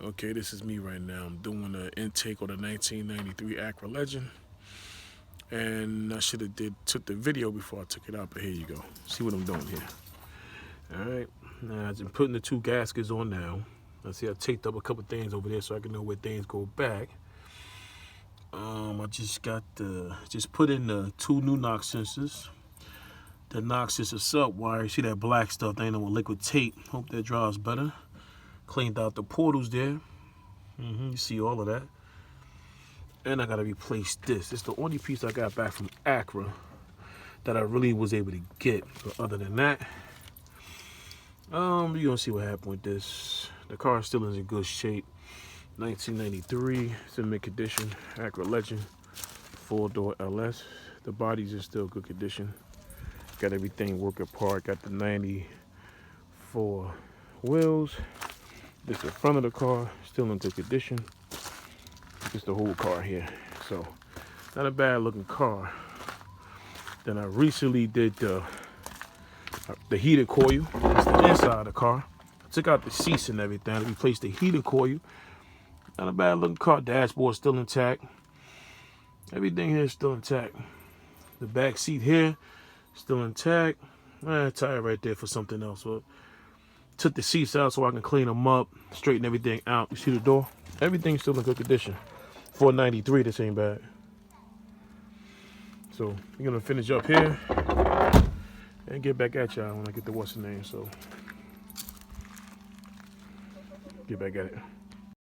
Okay, this is me right now. I'm doing an intake on the 1993 Acura Legend. And I should have took the video before I took it out, but here you go. See what I'm doing here. Alright, now I'm putting the two gaskets on now. I see I taped up a couple things over there so I can know where things go back. I just put in the two new knock sensors. The knock sensor sub wire, you see that black stuff, they ain't no liquid tape. Hope that dries better. Cleaned out the portals there. You see all of that. And I gotta replace this. It's the only piece I got back from Acura that I really was able to get. But other than that, you're gonna see what happened with this. The car still is in good shape. 1993, it's in mint condition. Acura Legend, 4-door LS. The body's in still good condition. Got everything working apart. Got the 94 wheels. This is the front of the car, still in good condition. It's the whole car here. So, not a bad looking car. Then I recently did the heated coil. It's the inside of the car. I took out the seats and everything. I replaced the heated coil. Not a bad looking car. Dashboard still intact. Everything here is still intact. The back seat here, still intact. Tire right there for something else. So, took the seats out so I can clean them up, straighten everything out. You see the door? Everything's still in good condition. 493, this ain't bad. So we're gonna finish up here and get back at y'all when I get the what's the name. So get back at it.